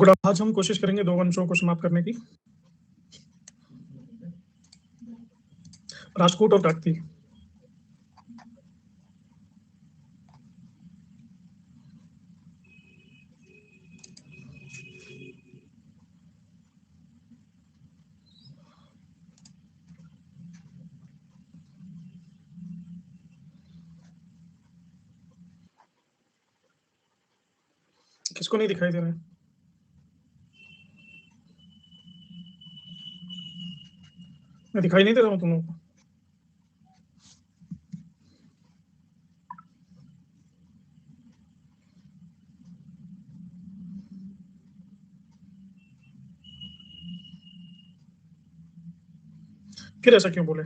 Good. आज हम कोशिश करेंगे दो वंशों को समाप्त करने की, राजपूत और काकती। किसको नहीं दिखाई दे रहा है? मैं दिखाई नहीं दे रहा हूँ तुम लोगों को? फिर ऐसा क्यों बोले?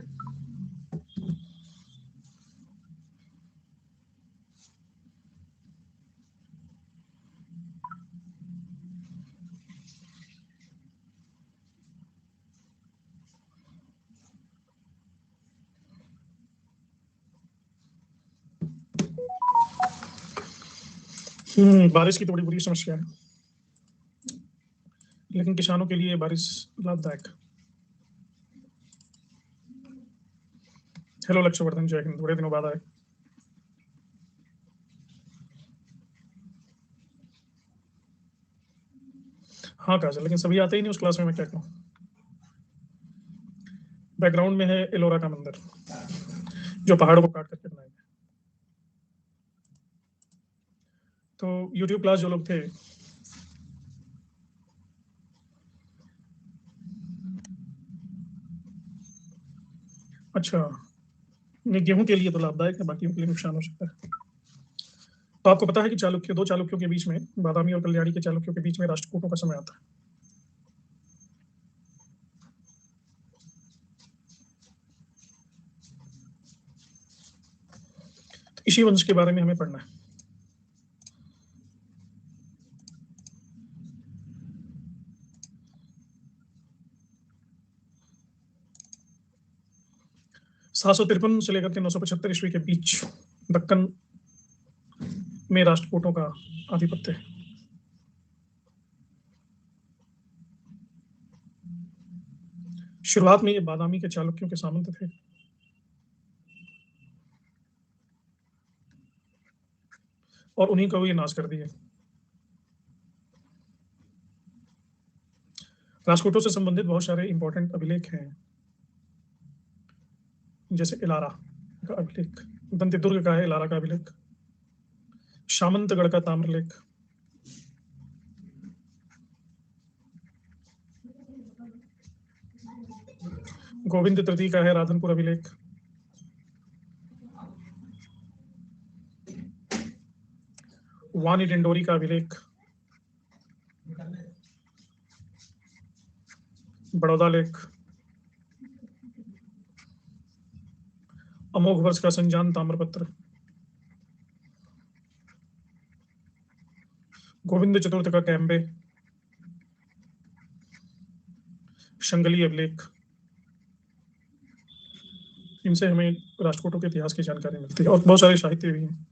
बारिश की थोड़ी बुरी समस्या है, लेकिन किसानों के लिए बारिश लाभदायक। हेलो लक्ष्यवर्धन, जय हिंद, बड़े दिनों बाद आए। हाँ काजल, लेकिन सभी आते ही नहीं उस क्लास में, मैं क्या कहूँ। बैकग्राउंड में है एलोरा का मंदिर, जो पहाड़ों को काट करके बनाया गया। तो यूट्यूब क्लास जो लोग थे, अच्छा, ये गेहूं के लिए तो लाभदायक है, बाकी के लिए नुकसान हो सकता है। तो आपको पता है कि दो चालुक्यों के बीच में, बादामी और कल्याणी के चालुक्यों के बीच में राष्ट्रकूटों का समय आता है। तो इसी वंश के बारे में हमें पढ़ना है। सात सौ तिरपन से लेकर के 975 ईस्वी के बीच दक्कन में राष्ट्रकूटों का आधिपत्य है। शुरुआत में ये बादामी के चालुक्यों के सामंत थे, और उन्हीं को ये नाश कर दिए। राष्ट्रकूटों से संबंधित बहुत सारे इंपॉर्टेंट अभिलेख हैं, जैसे इलारा का अभिलेख, दंतिदुर्ग का है इलारा का अभिलेख, शामंतगढ़ का ताम्रलेख, गोविंद तृतीय का है राधनपुर अभिलेख, वानी डिंडोरी का अभिलेख, बड़ौदा लेख, अमोघ वर्ष का संजान ताम्रपत्र, गोविंद चतुर्थ का कैम्बे, शंगली अभिलेख। इनसे हमें राष्ट्रकूटों के इतिहास की जानकारी मिलती है, और बहुत सारे साहित्य भी हैं,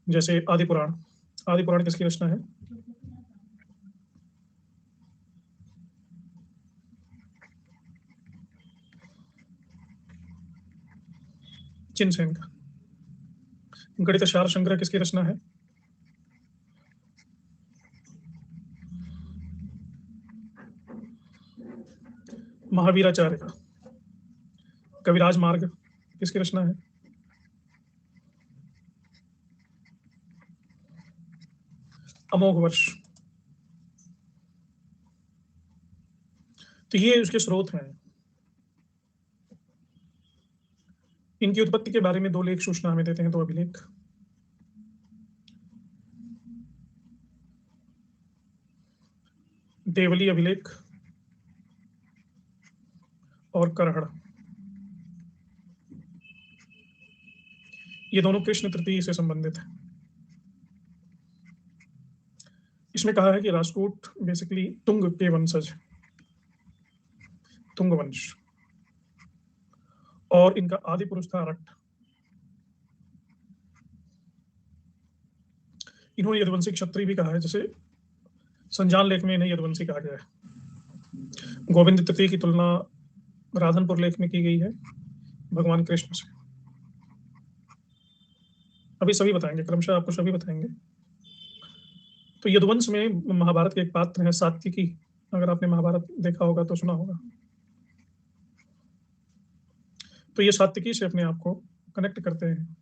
जैसे आदि पुराण। आदि पुराण किसकी रचना है? चिनसेन का। गणित सार संग्रह किसकी रचना है? महावीराचार्य का। कविराज मार्ग किसकी रचना है? अमोघ वर्ष। तो ये उसके स्रोत हैं। इनकी उत्पत्ति के बारे में दो लेख सूचना हमें देते हैं, दो अभिलेख। देवली अभिलेख और करहड़, ये दोनों कृष्ण तृतीय से संबंधित है। इसमें कहा है कि राष्ट्रकूट बेसिकली तुंग के वंशज, तुंग वंश, और इनका आदि पुरुष था रट्ट। इन्होंने यदुवंशी क्षत्रिय भी कहा है, जैसे संजान लेख में इन्हें यदुवंशी कहा गया है। गोविंद तृतीय की तुलना राधनपुर लेख में की गई है भगवान कृष्ण से। अभी सभी बताएंगे, क्रमशः आपको सभी बताएंगे। तो यदुवंश में महाभारत के एक पात्र है सात्विकी। अगर आपने महाभारत देखा होगा तो सुना होगा। तो ये सात्विकी से अपने आप को कनेक्ट करते हैं।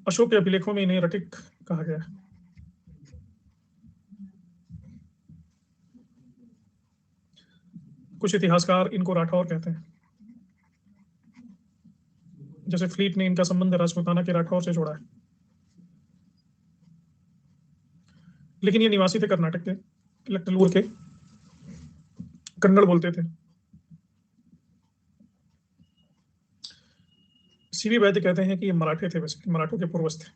अशोक के अभिलेखों में इन्हें रटिक कहा गया है। कुछ इतिहासकार इनको राठौर कहते हैं। जैसे फ्लीट ने इनका संबंध राजपूताना के राठौर से जोड़ा है। लेकिन ये निवासी थे कर्नाटक के लट्टलूर के, कन्नड़ बोलते थे। सीवी वैद्य कहते हैं कि ये मराठे थे, वैसे मराठों के पूर्वज थे।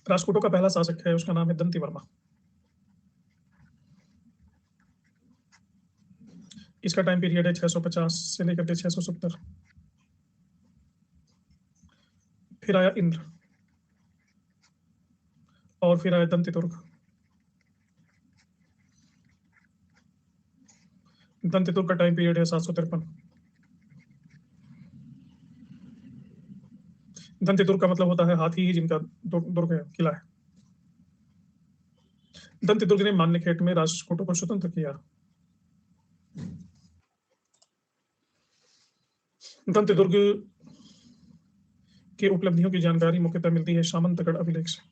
राजपूतों का पहला शासक है, उसका नाम है दंती वर्मा। इसका टाइम पीरियड है 650 से लेकर के 670। फिर आया इंद्र और फिर आया दंतिदुर्ग। दंतिदुर्ग का टाइम पीरियड है 753। दंतिदुर्ग का मतलब होता है हाथी ही जिनका दुर्ग है, किला है। दंतिदुर्ग ने मान्यखेट में राजकोटों को स्वतंत्र किया। दंतिदुर्ग की उपलब्धियों की जानकारी मुख्यतः मिलती है सामंतगढ़ अभिलेख से।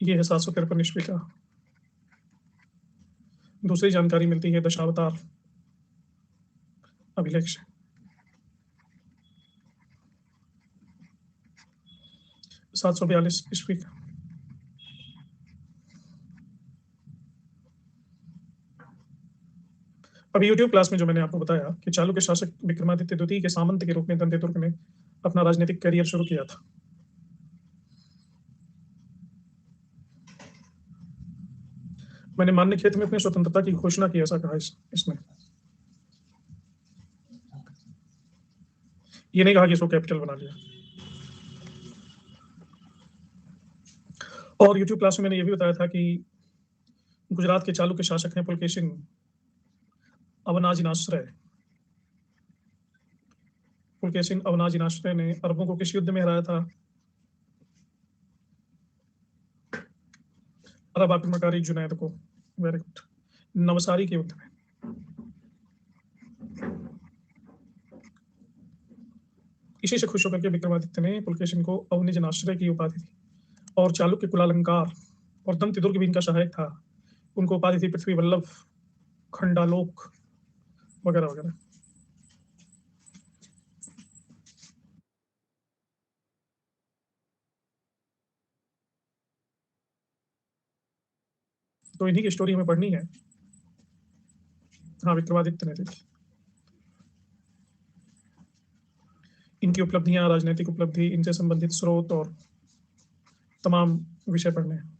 यह है 753 ईस्वी का। दूसरी जानकारी मिलती है दशावतार अभिलेख से। 742 ईस्वी का। अभी यूट्यूब क्लास में जो मैंने आपको बताया कि चालुक्य शासक विक्रमादित्य द्वितीय के सामंत के रूप में दंतिदुर्ग ने अपना राजनीतिक करियर शुरू किया था। मैंने मान्यखेत में अपनी स्वतंत्रता की घोषणा की, ऐसा कहा इसने। ये नहीं कहा कि इसको कैपिटल बना लिया। और यूट्यूब क्लास में मैंने ये भी बताया था कि गुजरात के चालुक्य शासक हैं पुलकेशिन अवनाजिनाश्रय। पुलकेशिन अवनाजिनाश्रय ने अरबों को किस युद्ध में हराया था? अरब आक्रमणकारी जुनैद को। Very good. नवसारी के युद्ध में। इसी से खुश होकर के विक्रमादित्य ने पुलकेशिन को अवनिजनाश्रय की उपाधि दी। और चालुक्य कुलालंकार और दंतिदुर्ग भी इनका सहायक था। उनको उपाधि थी पृथ्वी वल्लभ, खंडालोक वगैरह वगैरह। तो इन्हीं की स्टोरी हमें पढ़नी है। हाँ, विक्रमादित्य ने दी। इनकी उपलब्धियां, राजनीतिक उपलब्धि, इनसे संबंधित स्रोत और तमाम विषय पढ़ने हैं।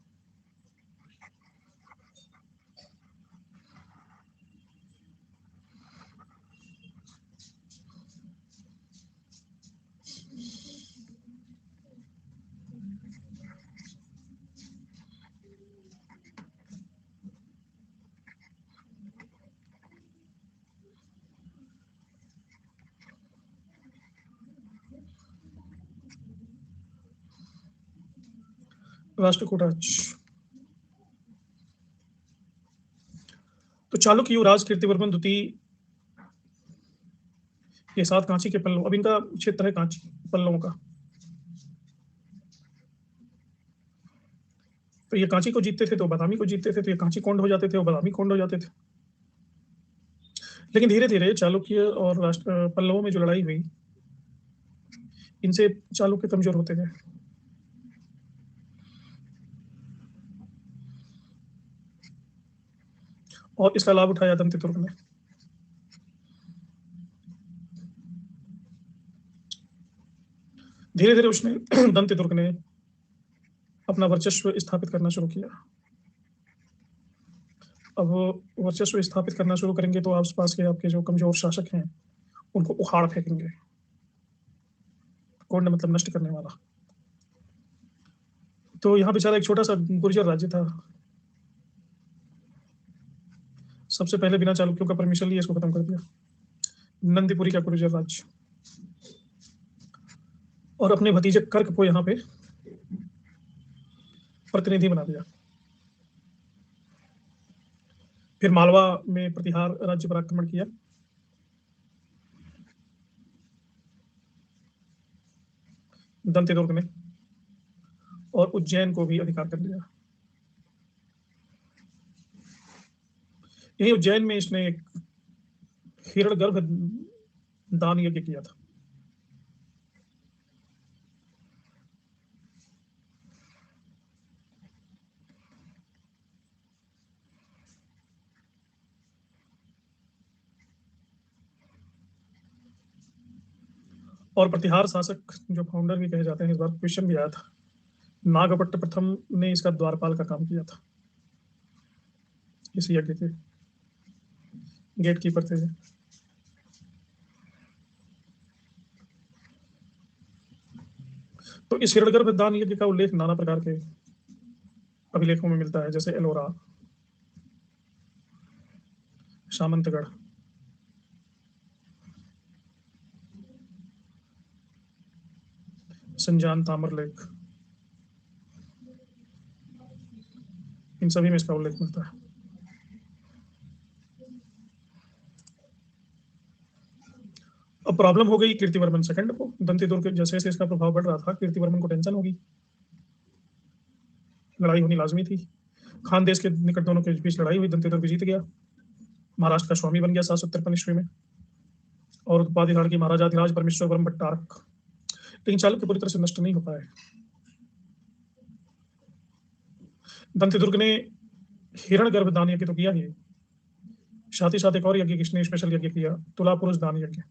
राष्ट्रकूट राज्य। तो चालुक्य युवराज कीर्तिवर्मन द्वितीय के साथ कांची के पल्लव, अब इनका क्षेत्र है कांची पल्लवों का। तो ये कांची को जीतते थे तो बादामी को जीतते थे, तो ये कांची कोंड हो जाते थे, वो बादामी कोंड हो जाते थे। लेकिन धीरे धीरे चालुक्य और पल्लवों में जो लड़ाई हुई, इनसे चालुक्य कमजोर होते गए। और इसका लाभ उठाया दंतिदुर्ग ने। धीरे धीरे उसने दंतिदुर्ग ने अपना वर्चस्व स्थापित करना शुरू किया। अब वर्चस्व स्थापित करना शुरू करेंगे तो आसपास के आपके जो कमजोर शासक हैं उनको उखाड़ फेंकेंगे। कोंड मतलब नष्ट करने वाला। तो यहाँ बेचारा एक छोटा सा गुर्जर राज्य था, सबसे पहले बिना चालुक्यों का परमिशन लिए इसको खत्म कर दिया, नंदीपुरी का गुर्जर राज्य, और अपने भतीजे कर्क को यहाँ पे प्रतिनिधि बना दिया। फिर मालवा में प्रतिहार राज्य पर आक्रमण किया, दंतेदुर्ग ने, और उज्जैन को भी अधिकार कर लिया। यही उज्जैन में इसने एक हिरण्यगर्भ दान यज्ञ किया था। और प्रतिहार शासक जो फाउंडर भी कहे जाते हैं, इस बार क्वेश्चन भी आया था, नागभट्ट प्रथम ने इसका द्वारपाल का काम किया था, इस यज्ञ के गेट कीपर थे। तो इस हिरण्यगर्भ दान यज्ञ का उल्लेख नाना प्रकार के अभिलेखों में मिलता है, जैसे एलोरा, सामंतगढ़, संजान ताम्रलेख, इन सभी में इसका उल्लेख मिलता है। अब प्रॉब्लम हो गई कीर्तिवर्मन सेकंड को। दंतेदुर्ग जैसे जैसे इसका प्रभाव बढ़ रहा था, कीर्तिवर्मन को टेंशन होगी, लड़ाई होनी लाजमी थी। खान देश के निकट दोनों के बीच लड़ाई हुई, दंतेदुर्ग जीत गया, महाराष्ट्र का स्वामी बन गया 753 ईस्वी में, और उपाधि धारण की महाराजाधिराज परमेश्वरवर्म भट्टारक। लेकिन चालुक्य पूरी तरह से नष्ट नहीं हो पाए। दंतेदुर्ग ने हिरण्यगर्भ दान यज्ञ तो किया ही, साथ ही साथ एक और यज्ञ किसने स्पेशल यज्ञ किया, तुला पुरुष दान यज्ञ।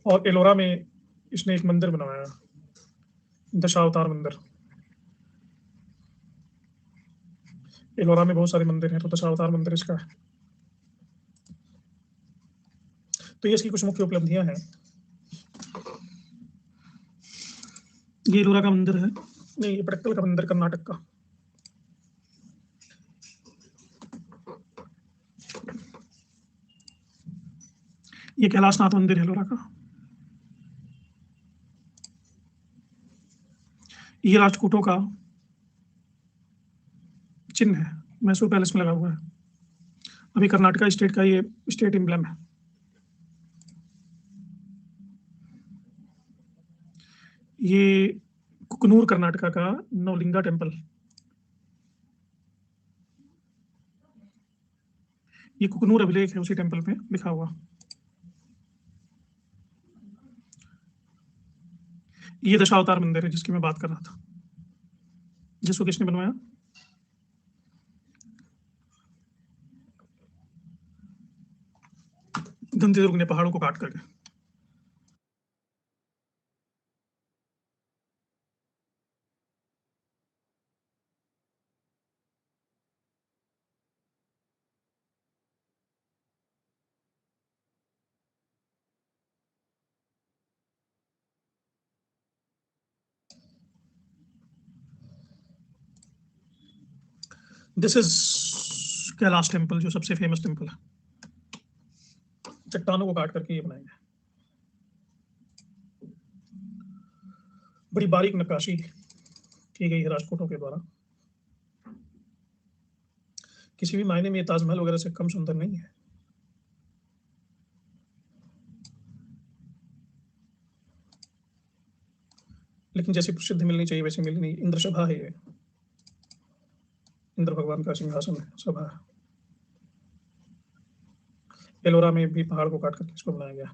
और एलोरा में इसने एक मंदिर बनवाया, दशावतार मंदिर। एलोरा में बहुत सारे मंदिर हैं, तो दशावतार मंदिर इसका है। तो ये इसकी कुछ मुख्य उपलब्धियां हैं। ये एलोरा का मंदिर है, नहीं ये पटक्कल का मंदिर, कर्नाटक का। ये कैलाशनाथ मंदिर है एलोरा का। ये राजपूतों का चिन्ह है, मैसूर पैलेस में लगा हुआ है। अभी कर्नाटका स्टेट का ये स्टेट एम्ब्लम है। ये कुकनूर कर्नाटका का नवलिंगा टेम्पल, ये कुकनूर अभिलेख है उसी टेम्पल पे लिखा हुआ। ये दशावतार मंदिर है जिसकी मैं बात कर रहा था, जिसको किसने बनवाया, दंतेदुर्ग ने पहाड़ों को काट करके। दिस इज कैलाश टेम्पल, जो सबसे फेमस टेम्पल है, चट्टानों को काट करके ये बनाया गया। बड़ी बारीक नक्काशी की गई है राजपूतों के द्वारा। किसी भी मायने में ये ताजमहल वगैरह से कम सुंदर नहीं है। लेकिन जैसी प्रसिद्धि मिलनी चाहिए वैसी मिली नहीं। इंद्र सभा है ये, इंद्र भगवान का सिंहासन है, सभा है। एलोरा में भी पहाड़ को काट करके इसको बनाया गया।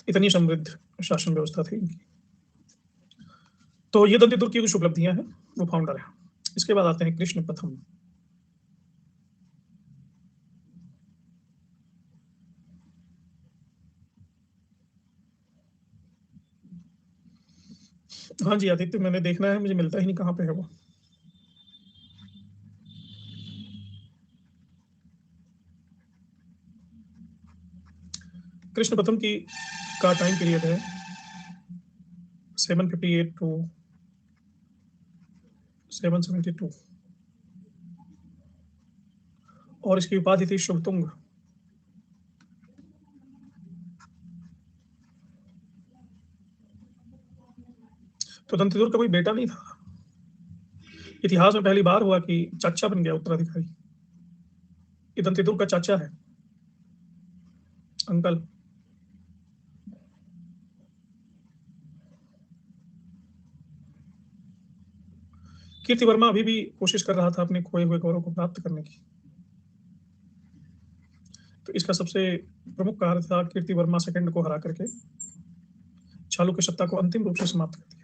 इतनी समृद्ध शासन व्यवस्था थी इनकी। तो ये दंतेदुर्ग की कुछ उपलब्धियां हैं, वो फाउंडर है। इसके बाद आते हैं कृष्ण प्रथम। हाँ जी आदित्य, मैंने देखना है, मुझे मिलता ही नहीं, कहाँ पे है वो। कृष्ण प्रथम की का टाइम पीरियड है 758 टू 772 और इसकी उपाधि थी शुभतुंग। तो दंतिदुर का कोई बेटा नहीं था। इतिहास में पहली बार हुआ कि चाचा बन गया उत्तराधिकारी। ये दंतिदुर का चाचा है, अंकल। कीर्तिवर्मा अभी भी कोशिश कर रहा था अपने खोए हुए गौरव को प्राप्त करने की। तो इसका सबसे प्रमुख कार्य था कीर्तिवर्मा सेकंड को हरा करके चालुक्य सत्ता को अंतिम रूप से समाप्त कर दिया।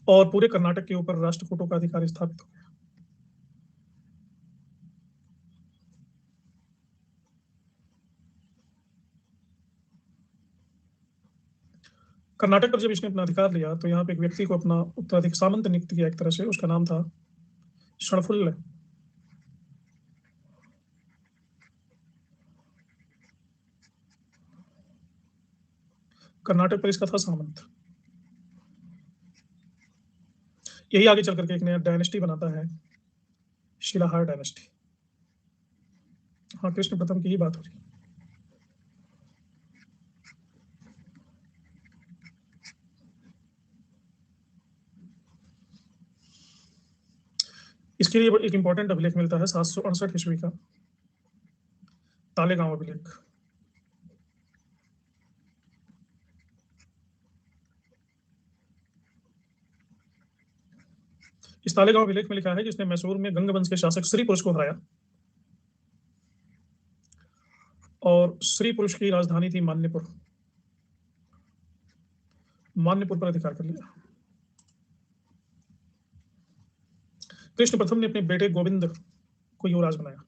और पूरे कर्नाटक के ऊपर राष्ट्रकूटों का अधिकार स्थापित हो गया। कर्नाटक पर जब इसने अपना अधिकार लिया तो यहाँ पे एक व्यक्ति को अपना उत्तराधिकारी सामंत नियुक्त किया एक तरह से। उसका नाम था शणफुल्ल। कर्नाटक पर इसका था सामंत। यही आगे चल करके एक नया डायनेस्टी बनाता है, शिलाहार डायनेस्टी। हाँ, कृष्ण प्रथम की ही बात हो रही है। इसके लिए एक इंपॉर्टेंट अभिलेख मिलता है 768 ईस्वी का, तालेगांव अभिलेख। इस तालेगांव अभिलेख में लिखा है जिसने मैसूर में गंग वंश के शासक श्री पुरुष को हराया और श्री पुरुष की राजधानी थी मान्यपुर। मान्यपुर पर अधिकार कर लिया। कृष्ण प्रथम ने अपने बेटे गोविंद को युवराज बनाया।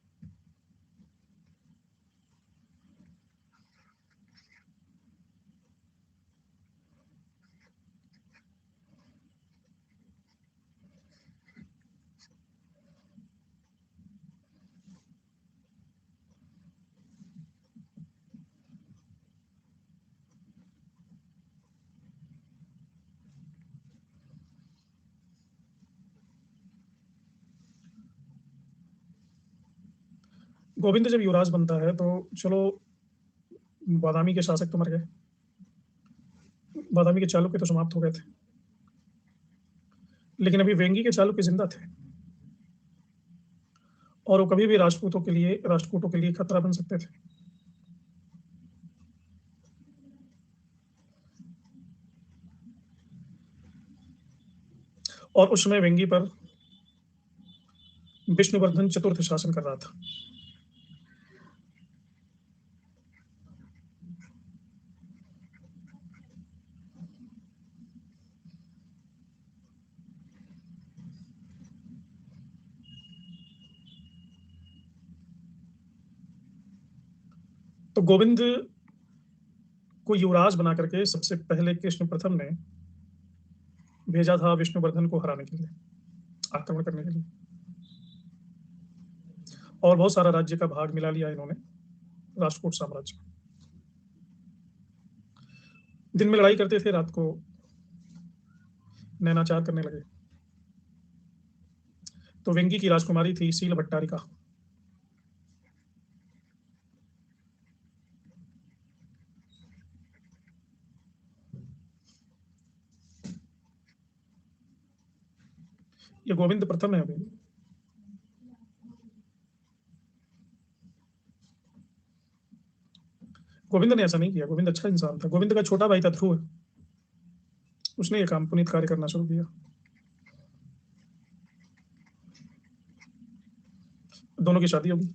गोविंद जब युवराज बनता है तो चलो, बादामी के शासक तो मर गए, बादामी के चालुक्य तो समाप्त हो गए थे, लेकिन अभी वेंगी के चालुक्य जिंदा थे और वो कभी भी राष्ट्रकूटों के लिए खतरा बन सकते थे। और उस समय वेंगी पर विष्णुवर्धन चतुर्थ शासन कर रहा था। तो गोविंद को युवराज बना करके सबसे पहले कृष्ण प्रथम ने भेजा था विष्णुवर्धन को हराने के लिए, आक्रमण करने के लिए। और बहुत सारा राज्य का भाग मिला लिया इन्होंने राष्ट्रकूट साम्राज्य में। दिन में लड़ाई करते थे, रात को नैनाचार करने लगे। तो वेंगी की राजकुमारी थी सील भट्टारिका। ये गोविंद प्रथम है अभी। गोविंद ने ऐसा नहीं किया, गोविंद अच्छा इंसान था। गोविंद का छोटा भाई था ध्रुव, उसने ये काम पुनीत कार्य करना शुरू किया। दोनों की शादी होगी।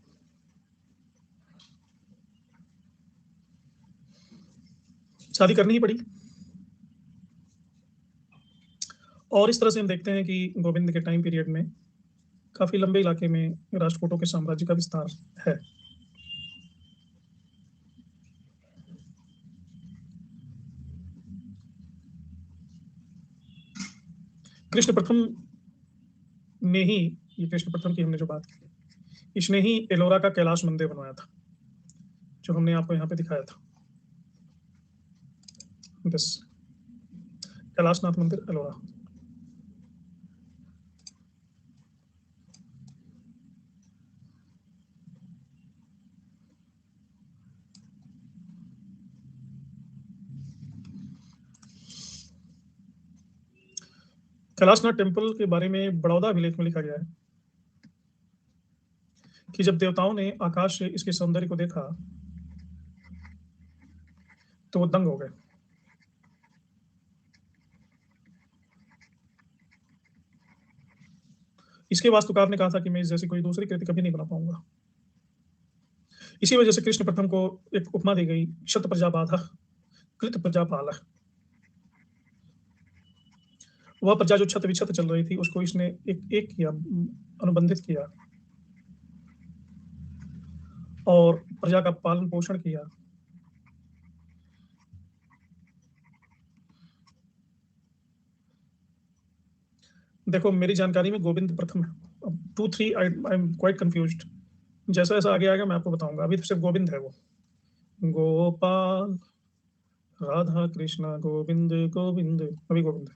शादी करनी ही पड़ी। और इस तरह से हम देखते हैं कि गोविंद के टाइम पीरियड में काफी लंबे इलाके में राष्ट्रकूटों के साम्राज्य का विस्तार है। कृष्ण प्रथम ने ही, ये कृष्ण प्रथम की हमने जो बात की, इसने ही एलोरा का कैलाश मंदिर बनवाया था, जो हमने आपको यहाँ पे दिखाया था, बस कैलाशनाथ मंदिर एलोरा। कैलाशनाथ टेम्पल के बारे में बड़ौदा अभिलेख में लिखा गया है कि जब देवताओं ने आकाश से इसके सौंदर्य को देखा तो वो दंग हो गए। इसके वास्तुकार ने कहा था कि मैं इस जैसी कोई दूसरी कृति कभी नहीं बना पाऊंगा। इसी वजह से कृष्ण प्रथम को एक उपमा दी गई, शत प्रजा बाधा कृत प्रजा पाला। वह प्रजा जो छत विछत चल रही थी उसको इसने एक एक किया, अनुबंधित किया और प्रजा का पालन पोषण किया। देखो मेरी जानकारी में गोविंद प्रथम है, अब 2 3 आई एम क्वाइट कंफ्यूज्ड, जैसा जैसा आगे आएगा मैं आपको बताऊंगा। अभी तो सिर्फ गोविंद है, वो गोपाल राधा कृष्णा गोविंद गोविंद, अभी गोविंद है।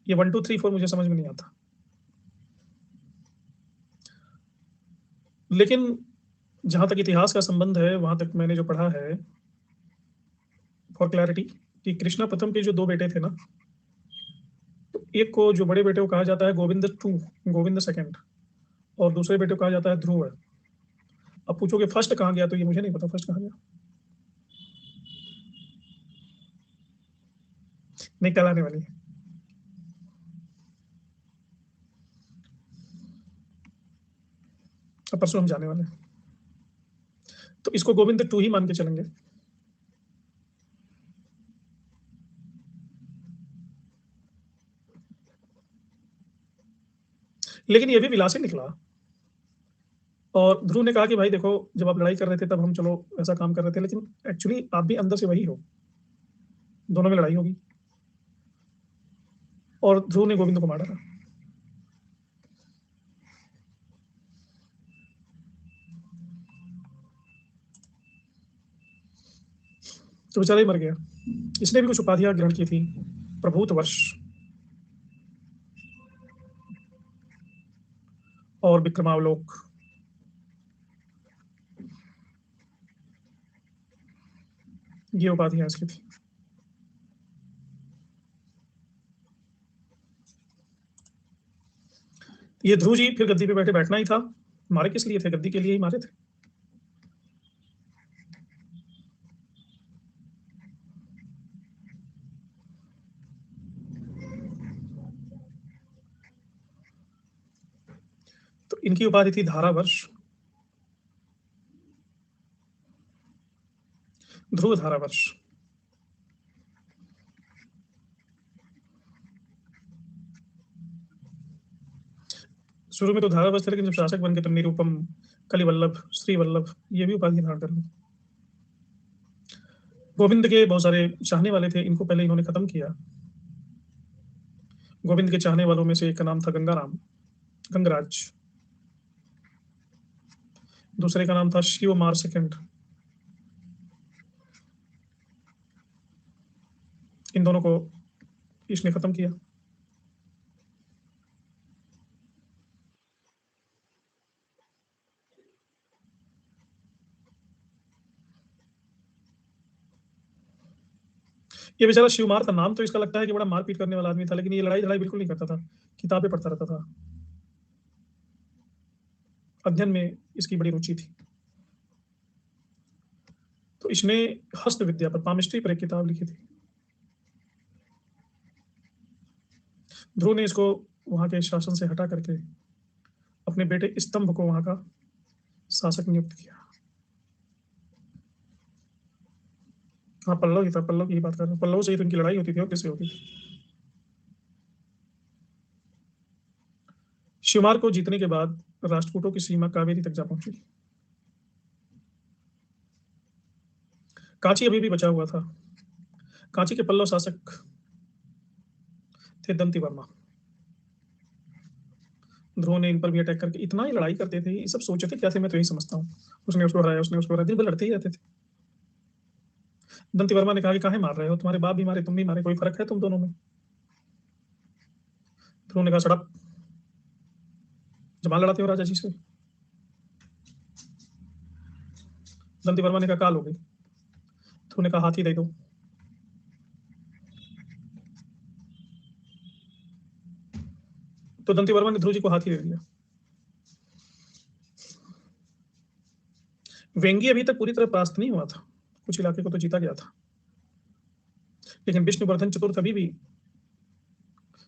ये 1 2 3 4 मुझे समझ में नहीं आता, लेकिन जहां तक इतिहास का संबंध है वहां तक मैंने जो पढ़ा है, फॉर क्लैरिटी, कि कृष्णा प्रथम के जो 2 बेटे थे ना, तो एक को जो बड़े बेटे को कहा जाता है गोविंद टू, गोविंद सेकंड, और दूसरे बेटे को कहा जाता है ध्रुव है। अब पूछोगे फर्स्ट कहाँ गया, तो ये मुझे नहीं पता फर्स्ट कहाँ गया, नहीं कहलाने वाली है। अब परसों हम जाने वाले हैं, तो इसको गोविंद टू ही मान के चलेंगे। लेकिन ये भी विलासी निकला। और ध्रुव ने कहा कि भाई देखो, जब आप लड़ाई कर रहे थे तब हम चलो ऐसा काम कर रहे थे, लेकिन एक्चुअली आप भी अंदर से वही हो, दोनों में लड़ाई होगी। और ध्रुव ने गोविंद को मार डाला। तो बेचारा ही मर गया। इसने भी कुछ उपाधियां ग्रहण की थी, प्रभूत वर्ष और विक्रमावलोक, ये उपाधियां इसकी थी। ये ध्रुव जी फिर गद्दी पे बैठे बैठना ही था, मारे किस लिए थे, गद्दी के लिए ही मारे थे। तो इनकी उपाधि थी धारावर्ष, ध्रुव धारावर्ष। शुरू में तो धारावर्ष थे, लेकिन जब शासक बन गए तो निरूपम, कलिवल्लभ, श्रीवल्लभ, ये भी उपाधि धारण कर ली। गोविंद के बहुत सारे चाहने वाले थे, इनको पहले इन्होंने खत्म किया। गोविंद के चाहने वालों में से एक का नाम था गंगाराम, गंगराज। दूसरे का नाम था शिवमार सेकंड। इन दोनों को इसने खत्म किया। ये बेचारा शिवमार था, नाम तो इसका लगता है कि बड़ा मारपीट करने वाला आदमी था, लेकिन ये लड़ाई लड़ाई बिल्कुल नहीं करता था, किताबें पढ़ता रहता था, अध्ययन में इसकी बड़ी रुचि थी। तो इसने हस्त विद्या पर, पामिस्ट्री पर एक किताब लिखी थी। ध्रुव ने इसको वहां के शासन से हटा करके अपने बेटे स्तंभ को वहां का शासक नियुक्त किया। हाँ पल्लव ही था, पल्लव की ही बात कर रहा हूँ, पल्लव से ही तो इनकी लड़ाई होती थी और किससे होती थी। शिवमार को जीतने के बाद राष्ट्रकूटों की सीमा कावेरी तक जा पहुंची। कांची अभी भी बचा हुआ था। कांची के पल्लव शासक थे दंती वर्मा। ध्रुव ने इन पर भी अटैक करके इतना ही लड़ाई करते थे, ये सब सोचते क्या थे, मैं तो यही समझता हूँ। उसने उसको हराया, उसने उसको हराया, दिन भर लड़ते ही रहते थे। दंती वर्मा ने कहा कि काहे मार रहे हो, तुम्हारे बाप भी मारे, तुम भी मारे, कोई फर्क है तुम दोनों में? ध्रुव ने कहा सड़प, जबान लड़ाते हो राजा जी से? दंती वर्मा ने कहा काल हो गई। ध्रुव ने कहा हाथी दे दो। तो दंती वर्मा ने ध्रुव जी को हाथी दे दिया। वेंगी अभी तक पूरी तरह परास्त नहीं हुआ था, कुछ इलाके को तो जीता गया था, लेकिन विष्णुवर्धन चतुर्थ अभी भी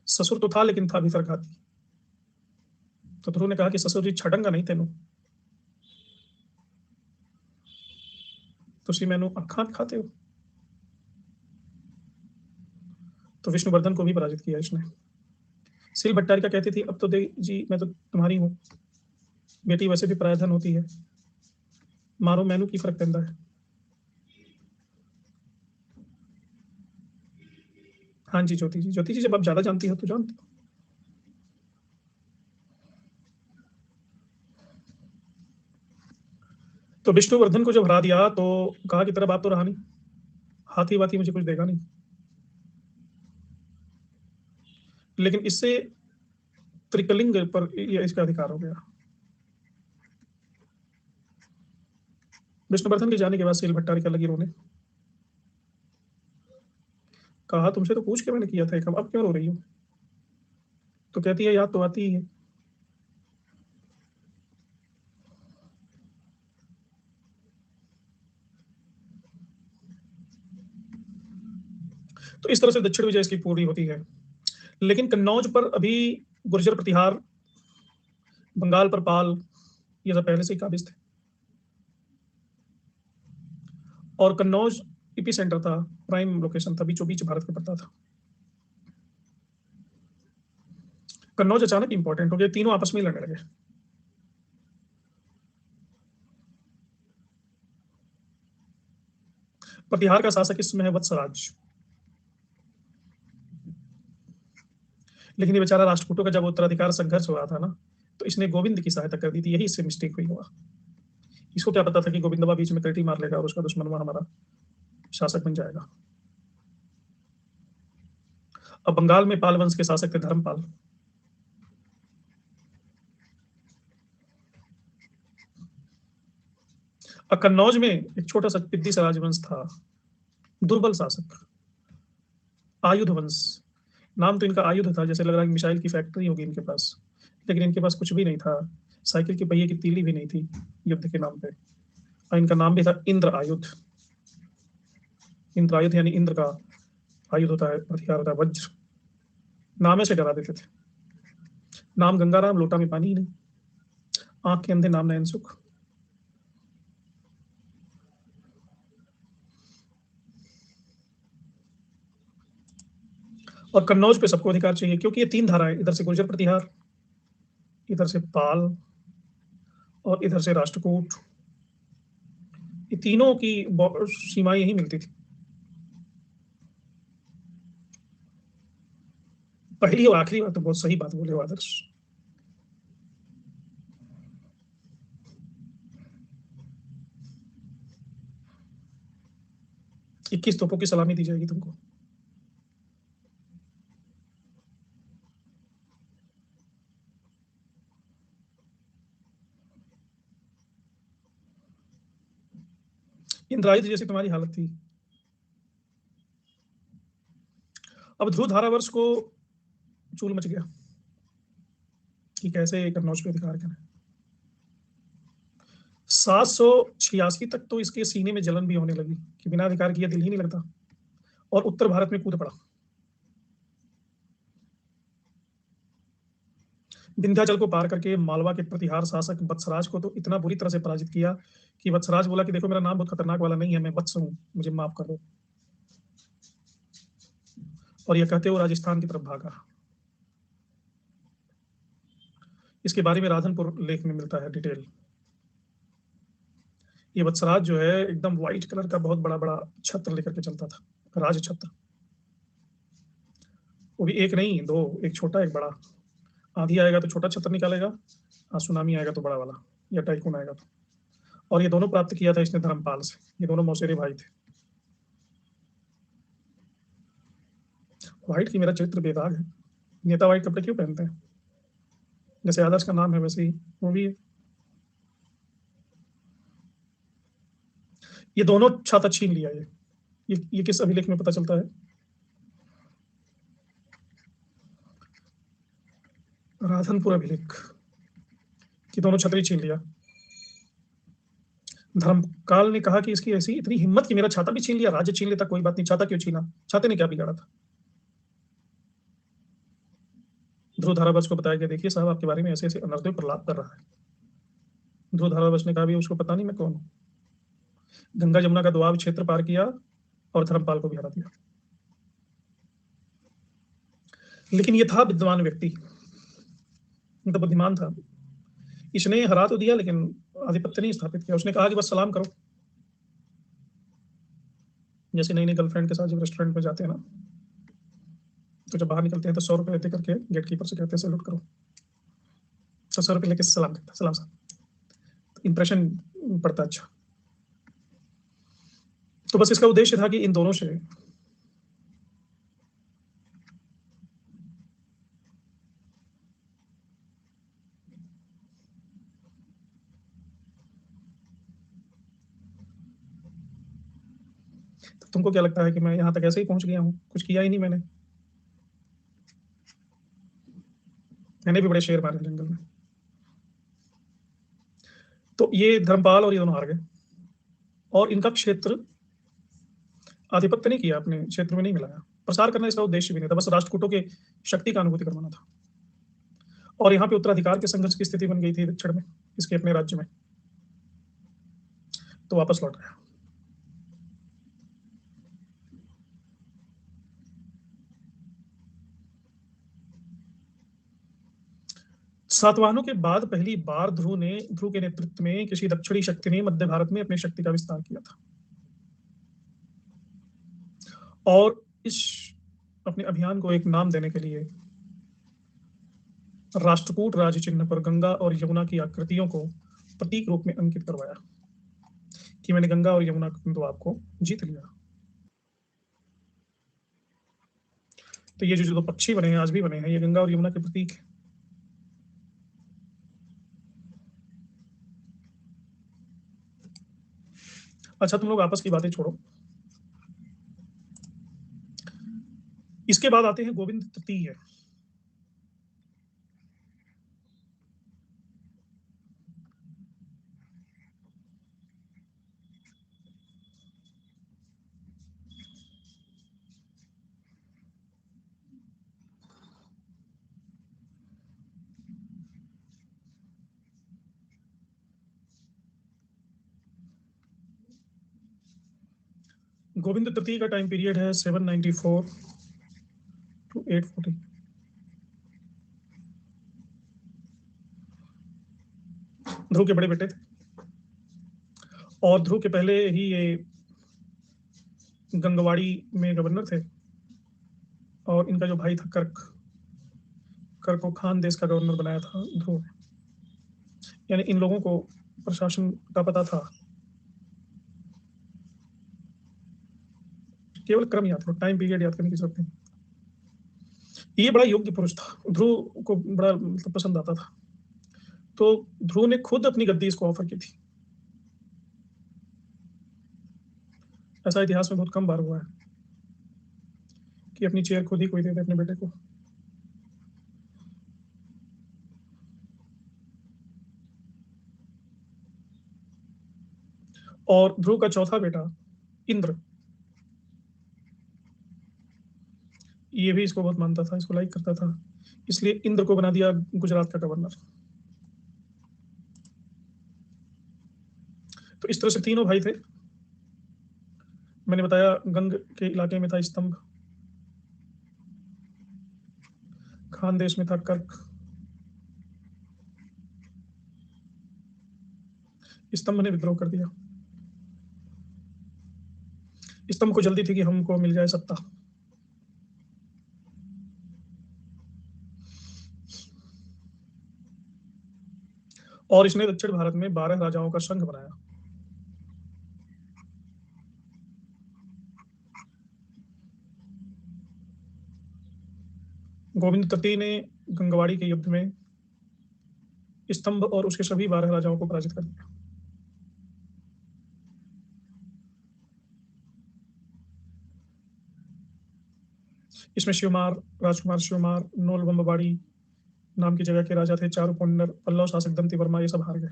ससुर तो था, लेकिन था भीतर घाती। तो ध्रुव ने कहा कि ससुर जी छड़ंगा नहीं तेनू, तुसी मैनू अखा खाते हो। तो विष्णुवर्धन को भी पराजित किया इसने। सिल भट्टारिका कहती थी अब तो दे जी मैं तो तुम्हारी हूँ, बेटी वैसे भी पराया धन होती है, मारो मैनू की फर्क पैंदा है। हाँ जी ज्योति जी, ज्योति जी जब आप ज्यादा जानती हो तो जानती हो। तो विष्णुवर्धन को जब हरा दिया तो कहा कि तेरा बाप तो रहा नहीं, हाथी वाथी मुझे कुछ देगा नहीं, लेकिन इससे त्रिकलिंग पर ये इसका अधिकार हो गया। विष्णुवर्धन के जाने के बाद सील भट्टारिका लगी रोने। कहा तुमसे तो पूछ के मैंने किया था एक, अब क्यों रो रही हो? तो कहती है याद तो आती ही है। तो इस तरह से दक्षिण विजय इसकी पूरी होती है। लेकिन कन्नौज पर अभी गुर्जर प्रतिहार, बंगाल पर पाल, ये सब पहले से ही काबिज थे, और कन्नौज इपी सेंटर था, प्राइम लोकेशन था, बीचों बीच भारत के पड़ता था। कन्नौज अचानक इंपॉर्टेंट हो गया, तीनों आपस में लड़ने लगे। प्रतिहार का शासक इसमें है वत्सराज, लेकिन ये बेचारा राष्ट्रकूटों का जब उत्तराधिकार संघर्ष हुआ था ना, तो इसने गोविंद की सहायता कर दी थी, यही इससे मिस्टेक हुई होगा। इसको क्या पता था कि गोविंदवा बीच में कल्टी मार लेगा और उसका दुश्मन वहां हमारा शासक बन जाएगा। अब बंगाल में पाल वंश के शासक थे धर्मपाल। और कन्नौज में एक छोटा सा पिद्दी सा राजवंश था, दुर्बल शासक, आयुध वंश। नाम तो इनका आयुध था, जैसे लग रहा है मिसाइल की फैक्ट्री होगी इनके पास, लेकिन इनके पास कुछ भी नहीं था, साइकिल के पहिए की तीली भी नहीं थी युद्ध के नाम पे। और इनका नाम भी था इंद्र आयुध। इंद्र आयुध यानी इंद्र का आयुध होता है, हथियार होता है वज्र। नामे से डरा देते थे। नाम गंगाराम, लोटा में पानी ही नहीं, आंख के अंधे नाम नयन सुख। और कन्नौज पे सबको अधिकार चाहिए, क्योंकि ये तीन धाराएं, इधर से गुर्जर प्रतिहार, इधर से पाल, और इधर से राष्ट्रकूट, ये तीनों की सीमाएं यही मिलती थी। पहली और आखिरी बात तो बहुत सही बात बोले हो आदर्श। 21 तोपों की सलामी दी जाएगी तुमको। इंद्रायित जैसी तुम्हारी हालत थी। अब ध्रुव धारावर्ष को चूल मच गया कि कैसे कन्नौज पे अधिकार करें। 786 तक तो इसके सीने में जलन भी होने लगी कि बिना अधिकार किए दिल ही नहीं लगता, और उत्तर भारत में कूद पड़ा। विंध्याचल को पार करके मालवा के प्रतिहार शासक वत्सराज को तो इतना बुरी तरह से पराजित किया कि वत्सराज बोला कि देखो मेरा नाम बहुत खतरनाक वाला नहीं है, मैं वत्स हूं, मुझे माफ कर दो। और यह कहते हुए राजस्थान की तरफ भागा। इसके बारे में राधनपुर लेख में मिलता है डिटेल। ये वत्सराज जो है एकदम व्हाइट कलर का बहुत बड़ा बड़ा छत्र लेकर के चलता था, राज छत्र। वो भी एक नहीं, दो, एक छोटा एक बड़ा। आंधी आएगा तो छोटा छतर निकालेगा, सुनामी आएगा तो बड़ा वाला, या टाइफून आएगा तो। और ये दोनों प्राप्त किया था इसने धर्मपाल से। ये दोनों मौसेरे भाई थे। व्हाइट की मेरा चरित्र बेदाग है। नेता व्हाइट कपड़े क्यों पहनते हैं? जैसे आदर्श का नाम है वैसे ही वो भी है। ये दोनों छाता छीन लिया। ये किस अभिलेख में पता चलता है? राधनपुर अभिलेख कि दोनों छतरी छीन लिया। धर्मकाल ने कहा कि इसकी ऐसी इतनी हिम्मत कि मेरा छाता भी छीन लिया। राज्य छीन लेता कोई बात नहीं, छाता क्यों छीना? छाते ने क्या बिगाड़ा था? ध्रुव धारावास को बताया गया, देखिए साहब आपके बारे में ऐसे ऐसे अनर्थ प्रलाप कर रहा है। ध्रुव धारावास ने कहा भी उसको पता नहीं मैं कौन हूँ। गंगा जमुना का दोआब क्षेत्र पार किया और धर्मपाल को भी हरा दिया। लेकिन ये था विद्वान व्यक्ति, मतलब बुद्धिमान था। इसने हरा तो दिया लेकिन आधिपत्य नहीं स्थापित किया। उसने कहा कि बस सलाम करो। जैसे नई नई गर्लफ्रेंड के साथ जब रेस्टोरेंट में जाते हैं ना, तो जब बाहर निकलते हैं तो 100 रुपए लेते करके गेट कीपर से कहते हैं सैल्यूट करो। तो 100 रुपए लेके सलाम करता, सलाम साहब, इंप्रेशन पड़ता अच्छा। तो बस इसका उद्देश्य था कि इन दोनों से तो तुमको क्या लगता है कि मैं यहाँ तक ऐसे ही पहुंच गया हूँ? कुछ किया ही नहीं मैंने। मैंने भी बड़े शेर मारे जंगल में। तो ये धर्मपाल और ये दोनों हार गए और इनका क्षेत्र आधिपत्य नहीं किया, अपने क्षेत्र में नहीं मिलाया। प्रसार करना इसका उद्देश्य भी नहीं था, बस राष्ट्रकूटों के शक्ति का अनुभूति करवाना था। और यहाँ पे उत्तराधिकार के संघर्ष की स्थिति बन गई थी दक्षिण में, इसके अपने राज्य में। तो वापस लौट आया। सातवाहनों के बाद पहली बार ध्रुव के नेतृत्व में किसी दक्षिणी शक्ति ने मध्य भारत में अपनी शक्ति का विस्तार किया था। और इस अपने अभियान को एक नाम देने के लिए राष्ट्रकूट राज्य चिन्ह पर गंगा और यमुना की आकृतियों को प्रतीक रूप में अंकित करवाया कि मैंने गंगा और यमुना तो आपको जीत लिया। तो ये जो दो पक्षी बने हैं, आज भी बने हैं, ये गंगा और यमुना के प्रतीक है। अच्छा तुम लोग आपस की बातें छोड़ो। इसके बाद आते हैं गोविंद तृतीय। गोविंद तृतीय का टाइम पीरियड है 794 टू 840। ध्रुव के बड़े बेटे थे और ध्रुव के पहले ही ये गंगवाड़ी में गवर्नर थे। और इनका जो भाई था कर्क, कर्क को खान देश का गवर्नर बनाया था ध्रुव ने। यानी इन लोगों को प्रशासन का पता था। केवल क्रम याद करो, टाइम पीरियड याद करने की जरूरत नहीं। ये बड़ा योग्य पुरुष था, ध्रुव को बड़ा मतलब पसंद आता था। तो ध्रुव ने खुद अपनी गद्दी इसको ऑफर की थी। ऐसा इतिहास में बहुत कम बार हुआ है कि अपनी चेयर खुद ही कोई दे दे अपने बेटे को। और ध्रुव का चौथा बेटा इंद्र, ये भी इसको बहुत मानता था, इसको लाइक करता था, इसलिए इंद्र को बना दिया गुजरात का गवर्नर। तो इस तरह से तीनों भाई थे। मैंने बताया गंग के इलाके में था स्तंभ, खान देश में था कर्क, स्तंभ ने विद्रोह कर दिया। स्तंभ को जल्दी थी कि हमको मिल जाए सत्ता। और इसने दक्षिण भारत में 12 राजाओं का संघ बनाया। गोविंद तृतीय ने गंगवाड़ी के युद्ध में स्तंभ और उसके सभी 12 राजाओं को पराजित कर दिया। इसमें शिवमार, राजकुमार शिवमार, नोलबम्बाड़ी नाम की जगह के राजा थे, चारु पोन्नर, पल्लव शासक दंती वर्मा, ये सब हार गए।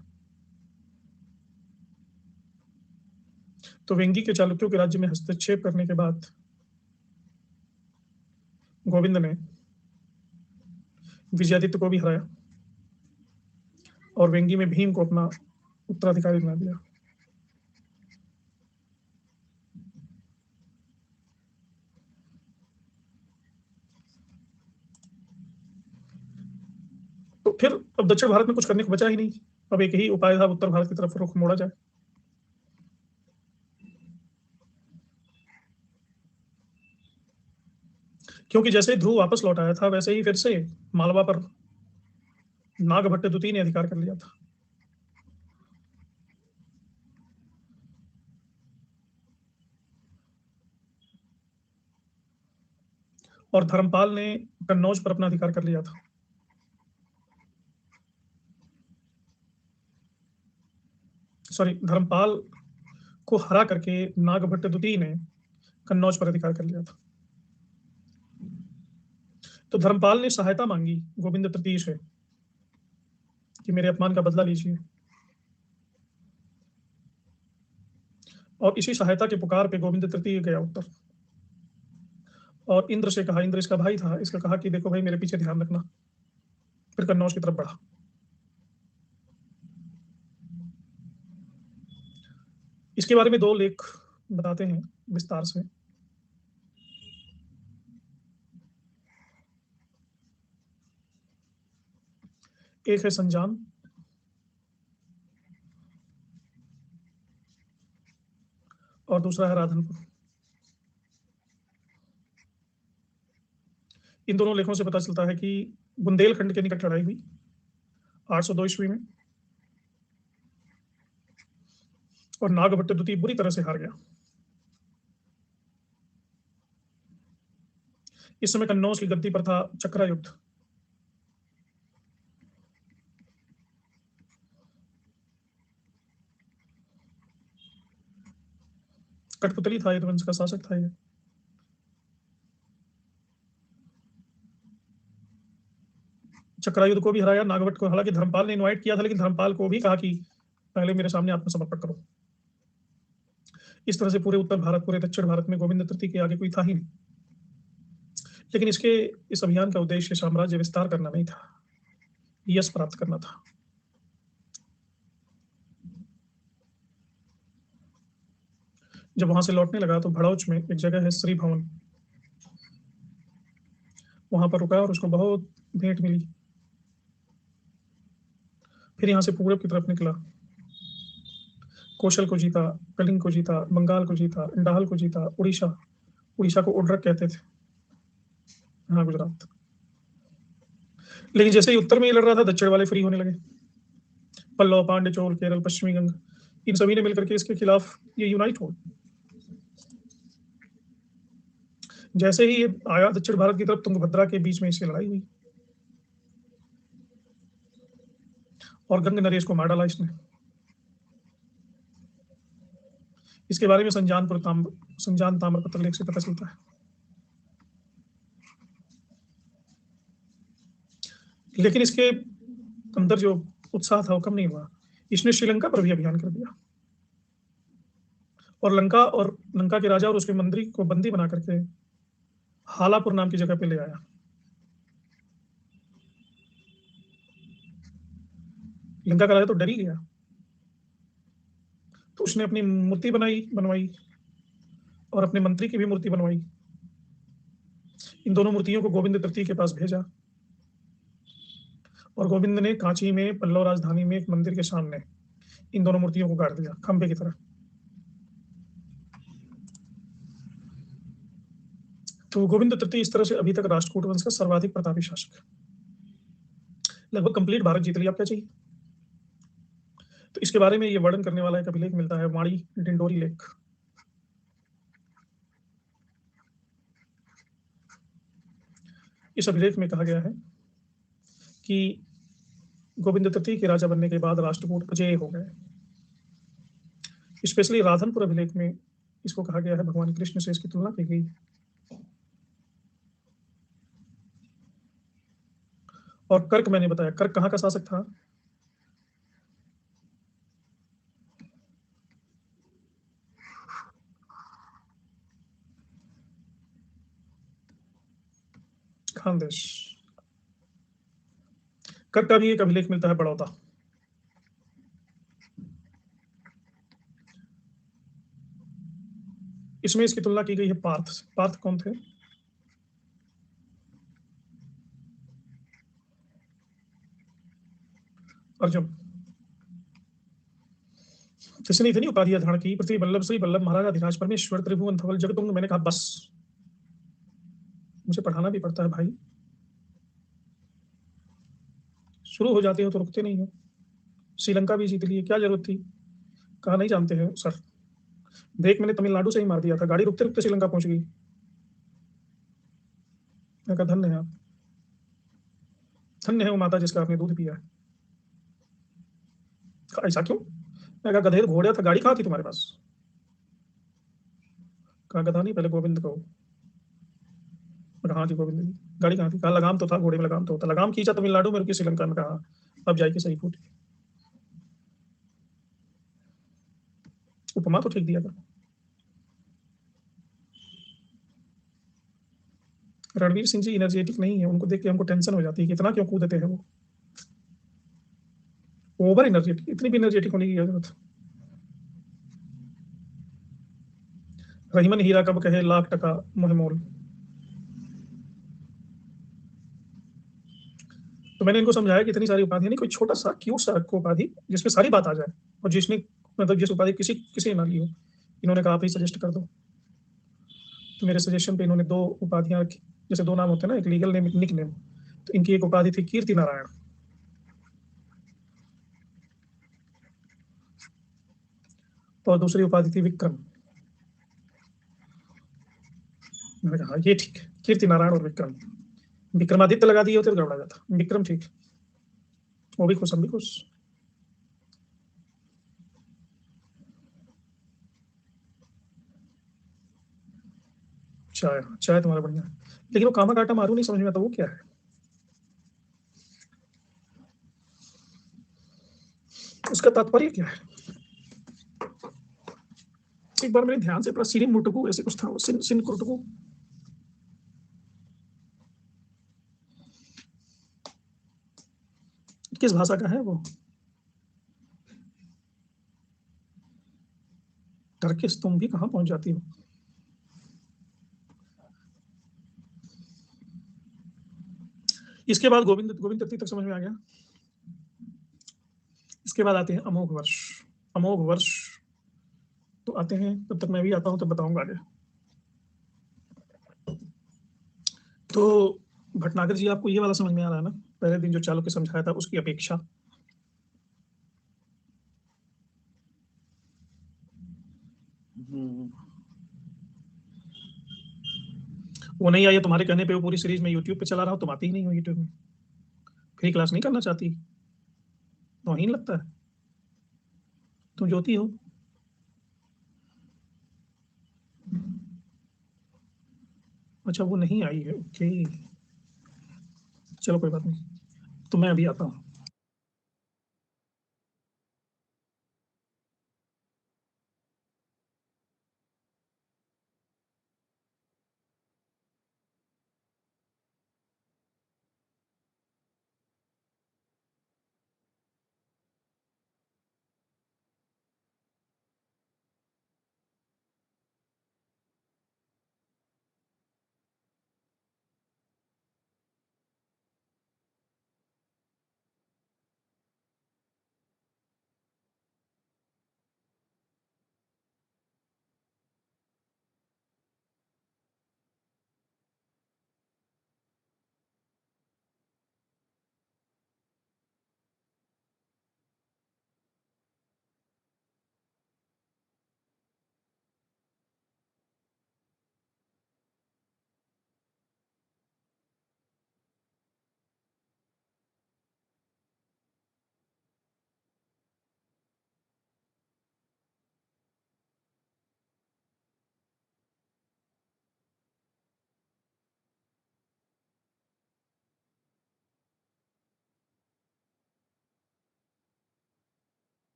तो वेंगी के चालुक्यों के राज्य में हस्तक्षेप करने के बाद गोविंद ने विजयादित्य को भी हराया और वेंगी में भीम को अपना उत्तराधिकारी बना दिया। तो फिर अब दक्षिण भारत में कुछ करने को बचा ही नहीं। अब एक ही उपाय था, उत्तर भारत की तरफ रुख मोड़ा जाए। क्योंकि जैसे ही ध्रुव वापस लौट आया था, वैसे ही फिर से मालवा पर नागभट्ट द्वितीय ने अधिकार कर लिया था। और धर्मपाल ने कन्नौज पर अपना अधिकार कर लिया था। सॉरी, धर्मपाल को हरा करके नागभट्ट द्वितीय ने कन्नौज पर अधिकार कर लिया था। तो धर्मपाल ने सहायता मांगी गोविंद तृतीय से कि मेरे अपमान का बदला लीजिए, और इसी सहायता के पुकार पे गोविंद तृतीय गया उत्तर, और इंद्र से कहा, इंद्र इसका भाई था, इसका कहा कि देखो भाई मेरे पीछे ध्यान रखना। फिर कन्नौज की तरफ बढ़ा। इसके बारे में 2 लेख बताते हैं विस्तार से। एक है संजान और दूसरा है राधनपुर। इन दोनों लेखों से पता चलता है कि बुंदेलखंड के निकट लड़ाई हुई 802 ईस्वी में, और नागभट्ट द्वितीय बुरी तरह से हार गया। इस समय कन्नौज की गद्दी पर था चक्रा युद्ध। कठपुतली था यदुवंश का शासक था ये। चक्रायुद्ध को भी हराया, नागभट्ट को। हालांकि धर्मपाल ने इनवाइट किया था, लेकिन धर्मपाल को भी कहा कि पहले मेरे सामने आत्मसमर्पण करो। इस तरह से पूरे उत्तर भारत, पूरे दक्षिण भारत में गोविंद तृतीय के आगे कोई था ही नहीं। लेकिन इस अभियान का उद्देश्य साम्राज्य विस्तार करना नहीं था, यश प्राप्त करना था। जब वहां से लौटने लगा तो भड़ौच में एक जगह है श्री भवन, वहां पर रुका और उसको बहुत भेंट मिली। फिर यहाँ से पूरब की तरफ निकला, कौशल को जीता, कलिंग को जीता, बंगाल को जीता, इंडाहल को जीता, उड़ीसा को उड्रक कहते थे, हाँ गुजरात। लेकिन जैसे ही उत्तर में ये लड़ रहा था, दक्षिण वाले फ्री होने लगे। पल्लव, पांड्य, चोल, केरल, पश्चिमी गंग, इन सभी ने मिलकर के इसके खिलाफ ये यूनाइट हो। जैसे ही ये आया दक्षिण भारत की तरफ, तुंगभद्रा के बीच में इससे लड़ाई हुई और गंग नरेश को मार डाला इसने। इसके बारे में संजान ताम्रपत्र लेख से पता चलता है। लेकिन इसके अंदर जो उत्साह था वो कम नहीं हुआ। इसने श्रीलंका पर भी अभियान कर दिया और लंका के राजा और उसके मंत्री को बंदी बना करके हालापुर नाम की जगह पे ले आया। लंका का राजा तो डर ही गया, तो उसने अपनी मूर्ति बनवाई और अपने मंत्री की भी मूर्ति बनवाई। इन दोनों मूर्तियों को गोविंद तृतीय के पास भेजा और गोविंद ने कांची में, पल्लव राजधानी में, एक मंदिर के सामने इन दोनों मूर्तियों को गाड़ दिया खंभे की तरह। तो गोविंद तृतीय इस तरह से अभी तक राष्ट्रकूट वंश का सर्वाधिक प्रतापी शासक है। लगभग कंप्लीट भारत जीत लिया। अब क्या चाहिए? तो इसके बारे में ये वर्णन करने वाला एक अभिलेख मिलता है, वाणी डिंडोरी लेख। इस अभिलेख में कहा गया है कि गोविंद तृतीय के राजा बनने के बाद राष्ट्रकूट अजेय हो गए। स्पेशली राधनपुर अभिलेख में इसको कहा गया है, भगवान कृष्ण से इसकी तुलना की गई। और कर्क मैंने बताया, कर्क कहाँ का शासक था? खानदेश। कर्क का भी एक अभिलेख मिलता है, बड़ौदा। इसमें इसकी तुलना की गई है पार्थ। पार्थ कौन थे? अर्जुन। किसने इतनी उपाधियां धारण की? पृथ्वी वल्लभ श्री वल्लभ महाराज अधिराज परमेश्वर त्रिभुवन धवल जगतुंग। मैंने कहा बस, मुझे पढ़ाना भी पड़ता है भाई। शुरू हो जाते हो तो रुकते नहीं हो। श्रीलंका भी जीत लिए, क्या जरूरत थी? कहा नहीं जानते हैं सर, ब्रेक मैंने तमिलनाडु से ही मार दिया था, गाड़ी रुकते रुकते श्रीलंका पहुंच गई। मैं कहा धन्य है आप, धन्य है वो माता जिसका आपने दूध पिया है। कहा, ऐसा क्यों? मैं कहा गधेर घोड़े था, गाड़ी कहाँ थी तुम्हारे पास? कहा गधा नहीं, पहले गोविंद कहो। मैं कहा हाँ जी गोविंद जी। गाड़ी कहाँ थी? कहा लगाम तो था, घोड़े में लगाम तो होता। लगाम खींचा तमिलनाडु में, रुकी श्रीलंका में। कहा अब जाके सही फूटी। उपमा तो ठीक दिया था। रणवीर सिंह जी एनर्जेटिक नहीं है, उनको देख के हमको टेंशन हो जाती है कि इतना क्यों कूदते हैं वो। ओवर एनर्जेटिक, इतनी भी एनर्जेटिक होने की जरूरत? रहीमन हीरा कब कहे लाख टका मोह मोल। तो मैंने इनको समझाया कि इतनी सारी उपाधि नहीं, कोई छोटा सा क्यूट सा रखो उपाधि जिसमें सारी बात आ जाए, और जिसने मतलब जिस उपाधि किसी किसी ने ना ली हो। इन्होंने कहा आप ही सजेस्ट कर दो। तो मेरे सजेशन पे इन्होंने दो उपाधियां रखी। जैसे दो नाम होते हैं ना, एक लीगल नेम, एक निक नेम। तो इनकी एक उपाधि थी कीर्ति नारायण, और दूसरी उपाधि थी विक्रम। मैंने कहा ये ठीक है, कीर्ति नारायण और विक्रम। विक्रमादित्य लगा दिए होते तो गड़बड़ा जाता, विक्रम ठीक। वो भी खुश, हम भी खुश। चाय, चाय तुम्हारा बढ़िया है। लेकिन वो कामा काटा मारू नहीं समझ में आता, वो क्या है? उसका तात्पर्य क्या है? एक बार मेरे ध्यान से पड़ा, सिरिन मुटुकू ऐसे कुछ था, सिन सिन कुटुकू। किस भाषा का है वो? टर्किश? तुम भी कहाँ पहुंच जाती हो? इसके बाद गोविंद गोविंद तृतीय तक समझ में आ गया। इसके बाद आते हैं अमोघ वर्ष। अमोघ वर्ष तो आते हैं, तब तक मैं भी आता हूँ, तब बताऊंगा आगे। तो भटनागर जी, आपको ये वाला समझ में आ रहा है ना, पहले दिन जो चालुक्य समझाया था उसकी अपेक्षा? हम्म। वो नहीं आई है तुम्हारे कहने पे, वो पूरी सीरीज में यूट्यूब पे चला रहा हूँ, तुम आती ही नहीं हो यूट्यूब में। फ्री क्लास नहीं करना चाहती? तोहीन लगता है, तुम ज्योति हो। अच्छा वो नहीं आई है, ओके। चलो कोई बात नहीं, तो मैं अभी आता हूँ।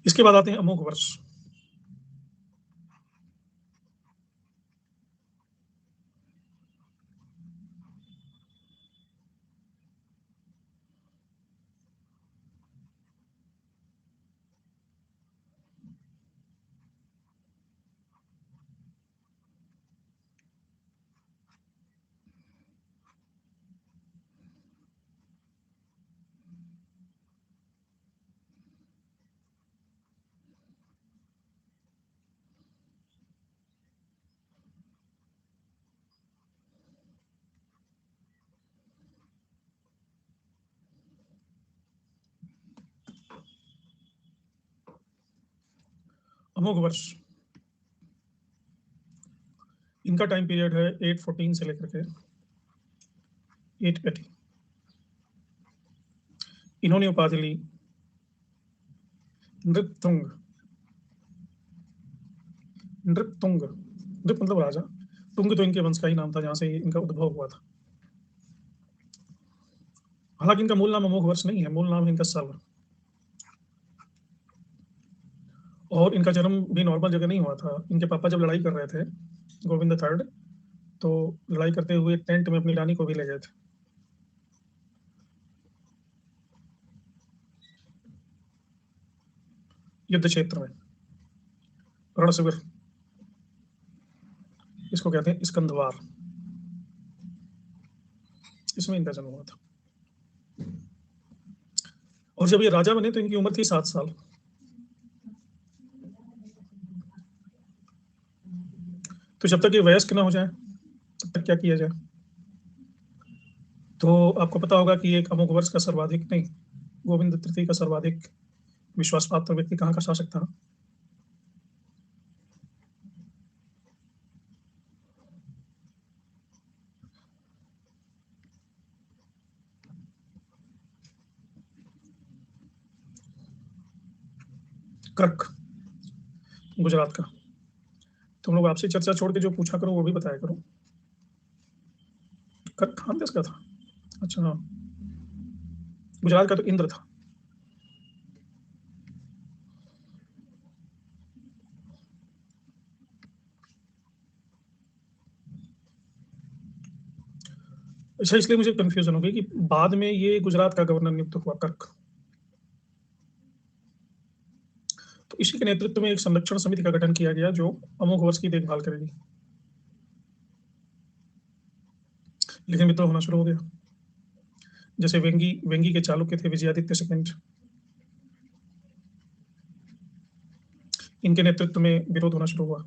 इसके बाद आते हैं अमोघ वर्ष। अमोघ वर्ष, इनका टाइम पीरियड है 814 से लेकर के 880। इन्होंने उपाधि ली नृपतुंग। नृपतुंग, नृप मतलब राजा, तुंग तो इनके वंश का ही नाम था जहां से इनका उद्भव हुआ था। हालांकि इनका मूल नाम अमोघ वर्ष नहीं है, मूल नाम है इनका सल्व। और इनका जन्म भी नॉर्मल जगह नहीं हुआ था। इनके पापा जब लड़ाई कर रहे थे, गोविंद III, तो लड़ाई करते हुए टेंट में अपनी रानी को भी ले गए थे। युद्ध क्षेत्र में रण शिविर, इसको कहते हैं स्कंदवार, इसमें इनका जन्म हुआ था। और जब ये राजा बने तो इनकी उम्र थी 7 साल। तो जब तक ये वयस्क ना हो जाए तब तक क्या किया जाए? तो आपको पता होगा कि एक अमोघ वर्ष का सर्वाधिक नहीं, गोविंद तृतीय का सर्वाधिक विश्वास पात्र व्यक्ति कहाँ का शासक था? कर्क, गुजरात का। तुम लोग आपसी चर्चा छोड़ के जो पूछा करो वो भी बताया करो। कर्क खान देश का था? अच्छा हाँ, गुजरात का तो इंद्र था। अच्छा, इसलिए मुझे कंफ्यूजन हो गई कि बाद में ये गुजरात का गवर्नर नियुक्त हुआ कर्क। तो इसी के नेतृत्व में एक संरक्षण समिति का गठन किया गया जो अमोघ वर्ष की देखभाल करेगी। लेकिन विद्रोह होना शुरू हो गया। जैसे वेंगी वेंगी के चालुक्य थे विजयादित्य सेकंड, इनके नेतृत्व में विरोध होना शुरू हुआ।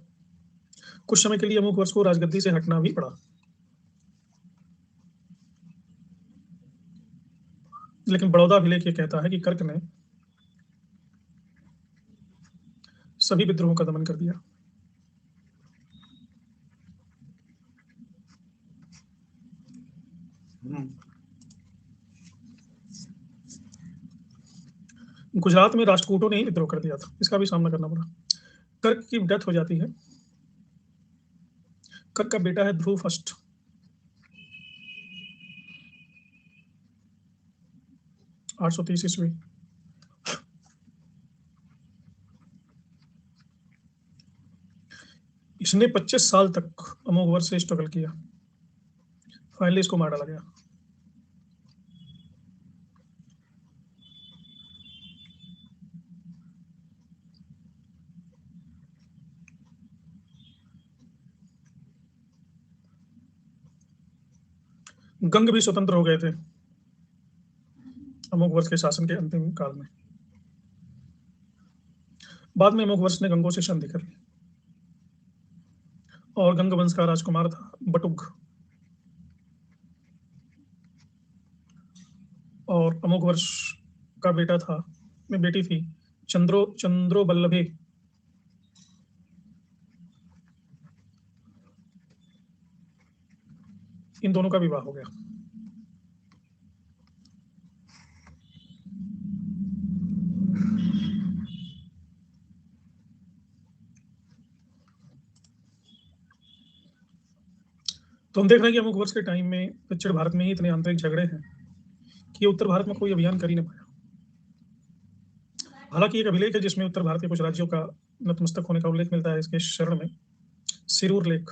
कुछ समय के लिए अमोघ वर्ष को राजगद्दी से हटना भी पड़ा। लेकिन बड़ौदा अभिलेख ये कहता है कि कर्क ने सभी विद्रोहों का दमन कर दिया। गुजरात में राष्ट्रकूटों ने ही विद्रोह कर दिया था, इसका भी सामना करना पड़ा। कर्क की डेथ हो जाती है। कर्क का बेटा है ध्रुव फर्स्ट, 830 ईस्वी। इसने 25 साल तक अमोघ वर्ष से स्ट्रगल किया, फाइनली इसको मार डाला गया। गंग भी स्वतंत्र हो गए थे अमोघ वर्ष के शासन के अंतिम काल में। बाद में अमोघ वर्ष ने गंगों से संधि कर ली और गंग वंश का राजकुमार था बटुग, और अमोघ वर्ष का बेटा था, में बेटी थी चंद्रो बल्लभे। इन दोनों का विवाह हो गया। तो हम देख रहे हैं कि अमोघ वर्ष के टाइम में दक्षिण भारत में ही इतने आंतरिक झगड़े हैं कि उत्तर भारत में कोई अभियान कर ही नहीं पाया। हालांकि एक अभिलेख है जिसमें उत्तर भारत के कुछ राज्यों का नतमस्तक होने का उल्लेख मिलता है इसके शरण में। सिरूर लेख।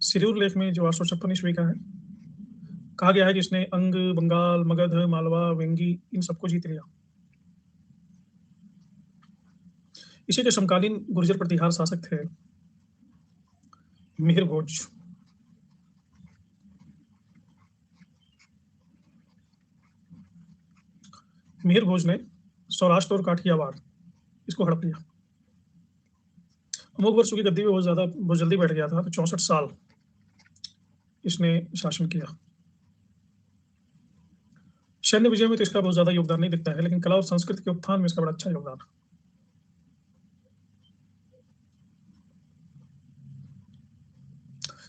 सिरूर लेख में जो 856 ईस्वी का है, कहा गया है कि इसने अंग, बंगाल, मगध, मालवा, वेंगी इन सबको जीत लिया। इसी के समकालीन गुर्जर प्रतिहार शासक थे मिहिर भोज। मिहिर भोज ने सौराष्ट्र और काठियावाड़ इसको हड़प लिया। अमोघ वर्षों की गद्दी में बहुत जल्दी बैठ गया था, तो 64 साल इसने शासन किया। सैन्य विजय में तो इसका बहुत ज्यादा योगदान नहीं दिखता है, लेकिन कला और संस्कृति के उत्थान में इसका बड़ा अच्छा योगदान है।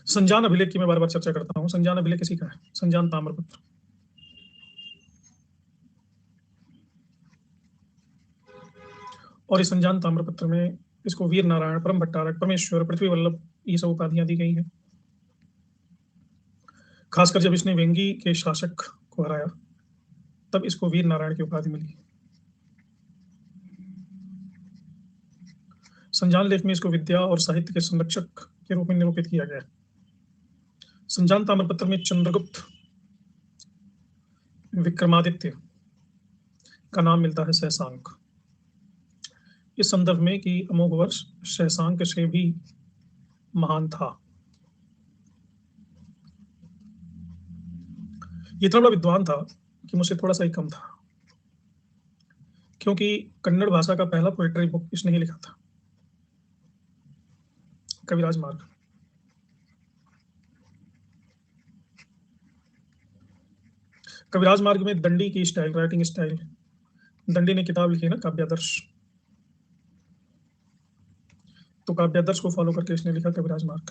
संजान अभिलेख की मैं बार बार चर्चा करता हूँ। संजान अभिलेख किसी का है? संजान ताम्रपत्र। और इस संजान ताम्रपत्र में इसको वीर नारायण, परम भट्टारक, परमेश्वर, पृथ्वी वल्लभ ये सब उपाधियां दी गई हैं। खासकर जब इसने वेंगी के शासक को हराया तब इसको वीर नारायण की उपाधि मिली। संजान लेख में इसको विद्या और साहित्य के संरक्षक के रूप में निरूपित किया गया है। संजान ताम्रपत्र में चंद्रगुप्त विक्रमादित्य का नाम मिलता है शशांक, इस संदर्भ में कि अमोघ वर्ष शशांक से भी महान था। ये इतना बड़ा विद्वान था कि मुझसे थोड़ा सा ही कम था, क्योंकि कन्नड़ भाषा का पहला पोएट्री बुक इसने ही लिखा था, कविराज मार्ग। कविराज मार्ग में दंडी की स्टाइल, राइटिंग स्टाइल, दंडी ने किताब लिखी ना काव्यादर्श, तो काव्यादर्श को फॉलो करके इसने लिखा कविराज मार्ग।